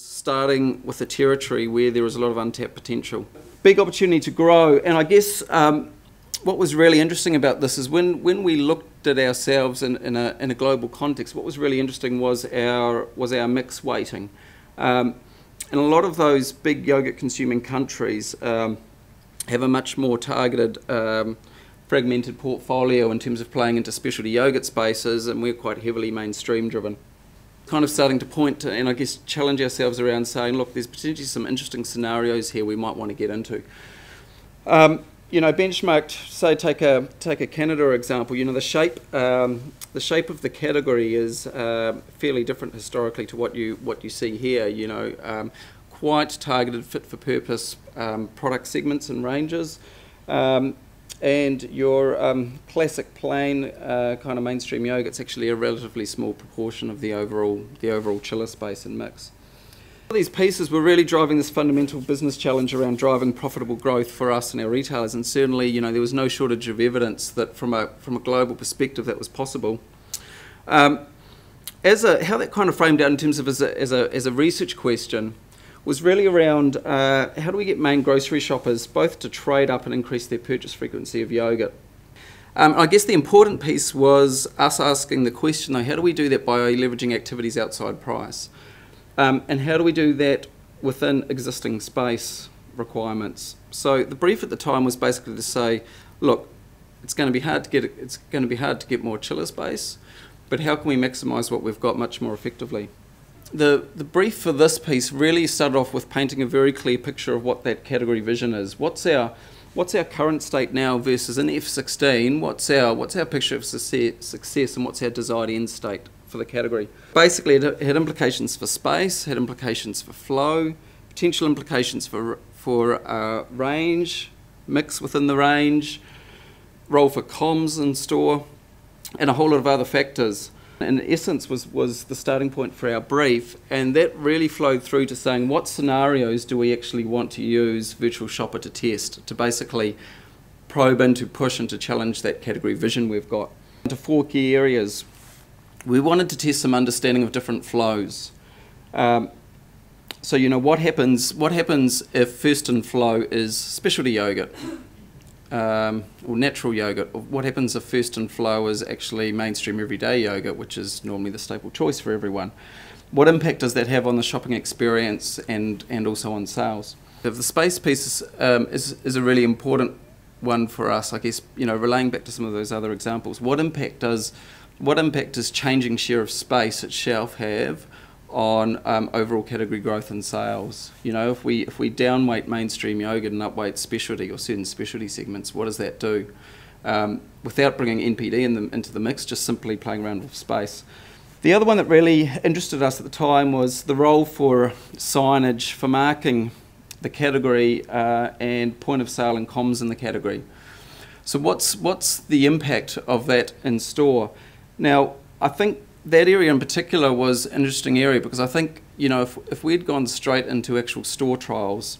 Starting with a territory where there is a lot of untapped potential. Big opportunity to grow, and I guess what was really interesting about this is when we looked at ourselves in a global context, what was really interesting was our mix weighting. And a lot of those big yogurt consuming countries have a much more targeted fragmented portfolio in terms of playing into specialty yogurt spaces, and we're quite heavily mainstream driven. Kind of starting to point to, and I guess challenge ourselves around saying, look, there's potentially some interesting scenarios here we might want to get into. You know, benchmarked, say, take a Canada example. You know, the shape of the category is fairly different historically to what you see here. You know, quite targeted, fit for purpose product segments and ranges. And your classic plain kind of mainstream yogurt's actually a relatively small proportion of the overall chiller space and mix. These pieces were really driving this fundamental business challenge around driving profitable growth for us and our retailers, and certainly, you know, there was no shortage of evidence that from a global perspective that was possible. How that kind of framed out in terms of as a research question was really around how do we get main grocery shoppers both to trade up and increase their purchase frequency of yogurt. I guess the important piece was us asking the question though, how do we do that by leveraging activities outside price? And how do we do that within existing space requirements? So the brief at the time was basically to say, look, it's going to be hard to get more chiller space, but how can we maximise what we've got much more effectively? The brief for this piece really started off with painting a very clear picture of what that category vision is. What's our current state now versus in F16? What's our picture of success, and what's our desired end state for the category? Basically, it had implications for space, had implications for flow, potential implications for range, mix within the range, role for comms in store, and a whole lot of other factors. In essence was the starting point for our brief, and that really flowed through to saying what scenarios do we actually want to use Virtual Shopper to test, to basically probe into, push and to challenge that category vision we've got. Into 4 key areas. We wanted to test some understanding of different flows. So you know, what happens if first in flow is specialty yogurt? Or natural yogurt. What happens if first in flow is actually mainstream everyday yogurt, which is normally the staple choice for everyone? What impact does that have on the shopping experience and also on sales? The space piece is a really important one for us, I guess. You know, relaying back to some of those other examples, what impact does changing share of space at shelf have on overall category growth and sales? You know, if we downweight mainstream yogurt and upweight specialty or certain specialty segments, what does that do? Without bringing NPD into the mix, just simply playing around with space. The other one that really interested us at the time was the role for signage for marking the category and point of sale and comms in the category. So what's the impact of that in store? Now, I think that area in particular was an interesting area because I think, you know, if we had gone straight into actual store trials,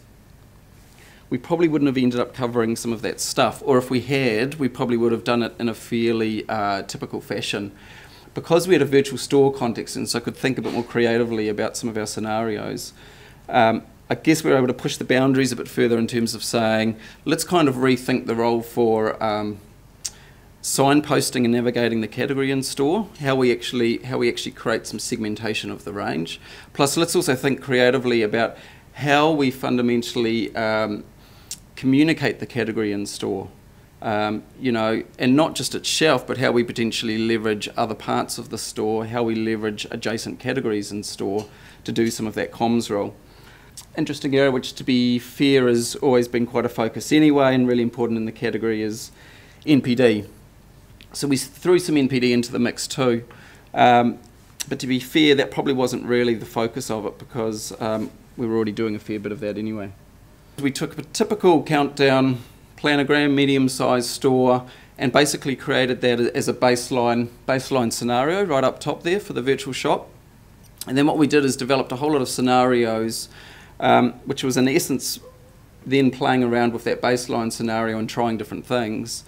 we probably wouldn't have ended up covering some of that stuff, or if we had, we probably would have done it in a fairly typical fashion. Because we had a virtual store context and so could think a bit more creatively about some of our scenarios, I guess we were able to push the boundaries a bit further in terms of saying, let's kind of rethink the role for signposting and navigating the category in store, how we actually create some segmentation of the range. Plus, let's also think creatively about how we fundamentally communicate the category in store. You know, and not just at shelf, but how we potentially leverage other parts of the store, how we leverage adjacent categories in store to do some of that comms role. Interesting area, which to be fair has always been quite a focus anyway and really important in the category, is NPD. So we threw some NPD into the mix too, but to be fair, that probably wasn't really the focus of it because we were already doing a fair bit of that anyway. We took a typical Countdown planogram, medium-sized store, and basically created that as a baseline scenario right up top there for the virtual shop. And then what we did is developed a whole lot of scenarios, which was in essence then playing around with that baseline scenario and trying different things.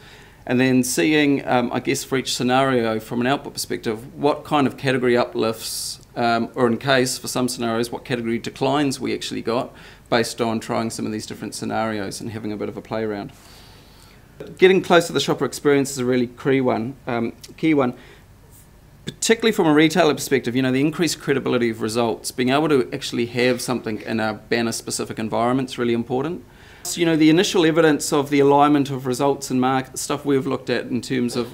And then seeing, I guess, for each scenario from an output perspective, what kind of category uplifts or in case, for some scenarios, what category declines we actually got based on trying some of these different scenarios and having a bit of a play around. Getting close to the shopper experience is a really key one, particularly from a retailer perspective. You know, the increased credibility of results, being able to actually have something in a banner-specific environment is really important. So, you know, the initial evidence of the alignment of results and market stuff we've looked at in terms of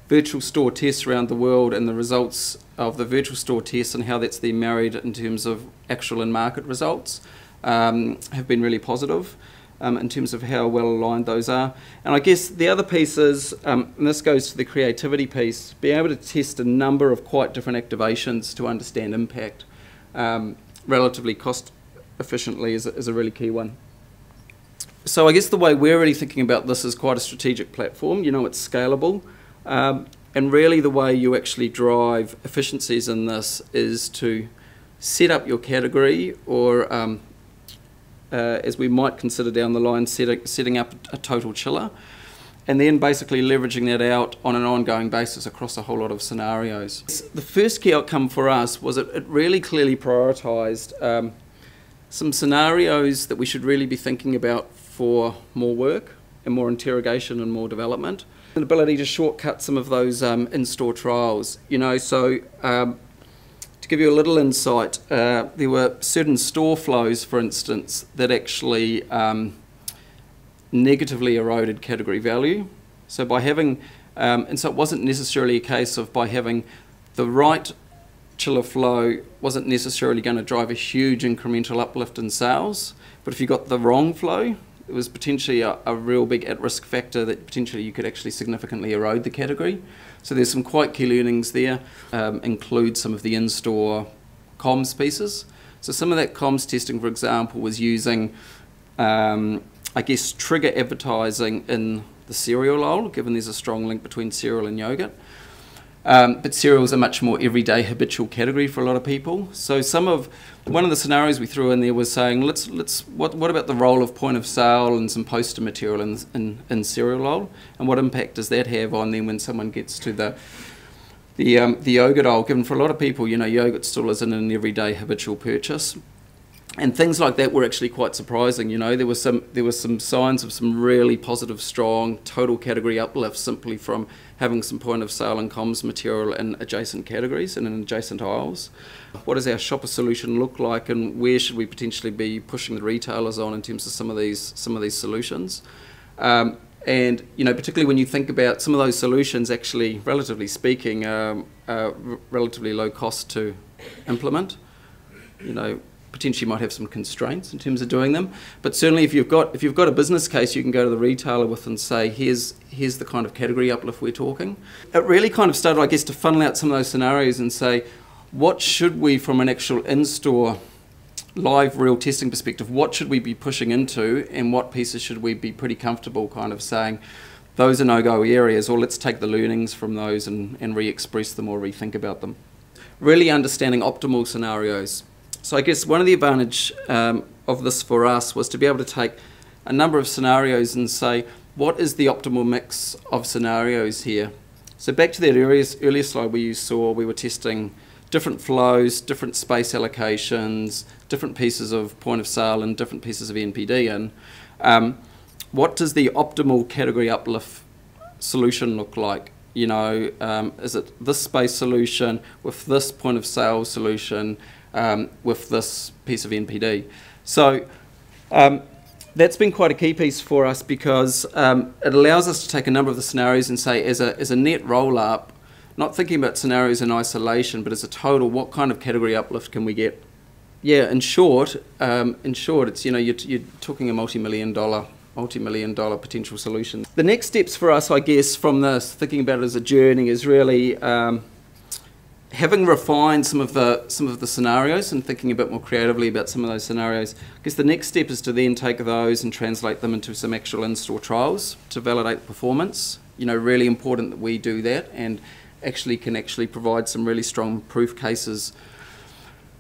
virtual store tests around the world and the results of the virtual store tests and how that's then married in terms of actual and market results have been really positive in terms of how well aligned those are. And I guess the other piece is, and this goes to the creativity piece, being able to test a number of quite different activations to understand impact relatively cost efficiently is a really key one. So I guess the way we're really thinking about this is quite a strategic platform. You know, it's scalable. And really the way you actually drive efficiencies in this is to set up your category, or as we might consider down the line, setting up a total chiller, and then basically leveraging that out on an ongoing basis across a whole lot of scenarios. The first key outcome for us was it really clearly prioritised some scenarios that we should really be thinking about for more work and more interrogation and more development. An ability to shortcut some of those in-store trials, you know. So to give you a little insight, there were certain store flows, for instance, that actually negatively eroded category value. So by having, and so it wasn't necessarily a case of by having the right chiller flow wasn't necessarily going to drive a huge incremental uplift in sales, but if you got the wrong flow, it was potentially a real big at-risk factor that potentially you could actually significantly erode the category. So there's some quite key learnings there, include some of the in-store comms pieces. So some of that comms testing, for example, was using, I guess, trigger advertising in the cereal aisle, given there's a strong link between cereal and yogurt. But cereal is a much more everyday habitual category for a lot of people. So one of the scenarios we threw in there was saying, what about the role of point of sale and some poster material in cereal aisle, and what impact does that have on them when someone gets to the yogurt aisle? Given for a lot of people, you know, yogurt still isn't an everyday habitual purchase. And things like that were actually quite surprising. You know, there was some signs of some really positive, strong total category uplift simply from having some point of sale and comms material in adjacent categories and in adjacent aisles. What does our shopper solution look like, and where should we potentially be pushing the retailers on in terms of some of these solutions? And you know, particularly when you think about some of those solutions, actually, relatively speaking, relatively low cost to implement. You know, potentially might have some constraints in terms of doing them, but certainly if you've got a business case you can go to the retailer with and say, here's the kind of category uplift we're talking. It really kind of started, I guess, to funnel out some of those scenarios and say, what should we, from an actual in-store live real testing perspective, what should we be pushing into, and what pieces should we be pretty comfortable kind of saying those are no-go areas, or let's take the learnings from those and re-express them or rethink about them. Really understanding optimal scenarios. So I guess one of the advantage of this for us was to be able to take a number of scenarios and say, what is the optimal mix of scenarios here? So back to that earlier slide where you saw we were testing different flows, different space allocations, different pieces of point of sale and different pieces of NPD in. What does the optimal category uplift solution look like? You know, is it this space solution with this point of sale solution? With this piece of NPD. So that's been quite a key piece for us because it allows us to take a number of the scenarios and say, as a net roll-up, not thinking about scenarios in isolation, but as a total, what kind of category uplift can we get? Yeah, in short, it's, you know, you're talking a multi-million dollar potential solution. The next steps for us, I guess, from this, thinking about it as a journey, is really having refined some of the scenarios and thinking a bit more creatively about some of those scenarios. I guess the next step is to then take those and translate them into some actual in-store trials to validate performance. You know, really important that we do that and can provide some really strong proof cases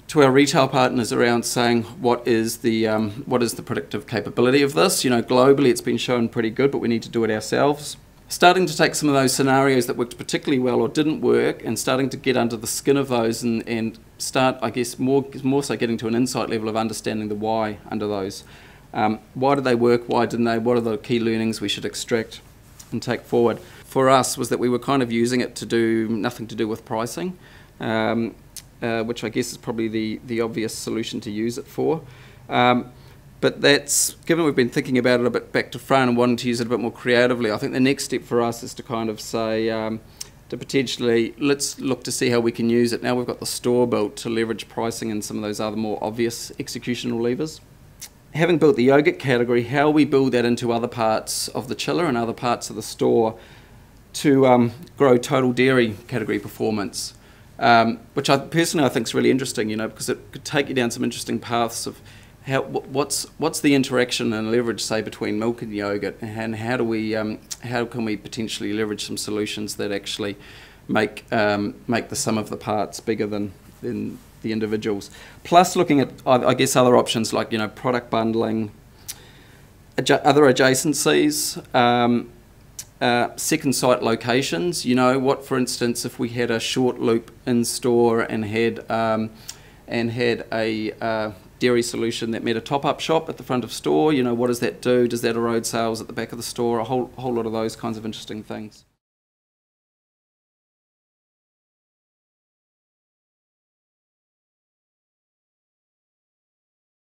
to our retail partners around saying what is the predictive capability of this. You know, globally it's been shown pretty good, but we need to do it ourselves. starting to take some of those scenarios that worked particularly well or didn't work and starting to get under the skin of those and start, I guess, more so getting to an insight level of understanding the why under those. Why did they work? Why didn't they? What are the key learnings we should extract and take forward? For us was that we were kind of using it to do nothing to do with pricing, which I guess is probably the obvious solution to use it for. But that's, given we've been thinking about it a bit back to front and wanting to use it a bit more creatively, I think the next step for us is to kind of say, to potentially, let's look to see how we can use it. Now we've got the store built to leverage pricing and some of those other more obvious executional levers. Having built the yogurt category, how we build that into other parts of the chiller and other parts of the store to grow total dairy category performance, which I personally think is really interesting, you know, because it could take you down some interesting paths of what's the interaction and leverage, say, between milk and yogurt, and how can we potentially leverage some solutions that actually make the sum of the parts bigger than the individuals. Plus, looking at, I guess, other options like, you know, product bundling, other adjacencies, second site locations. You know, what, for instance, if we had a short loop in store and had a dairy solution that met a top-up shop at the front of store, you know, what does that do? Does that erode sales at the back of the store? A whole lot of those kinds of interesting things.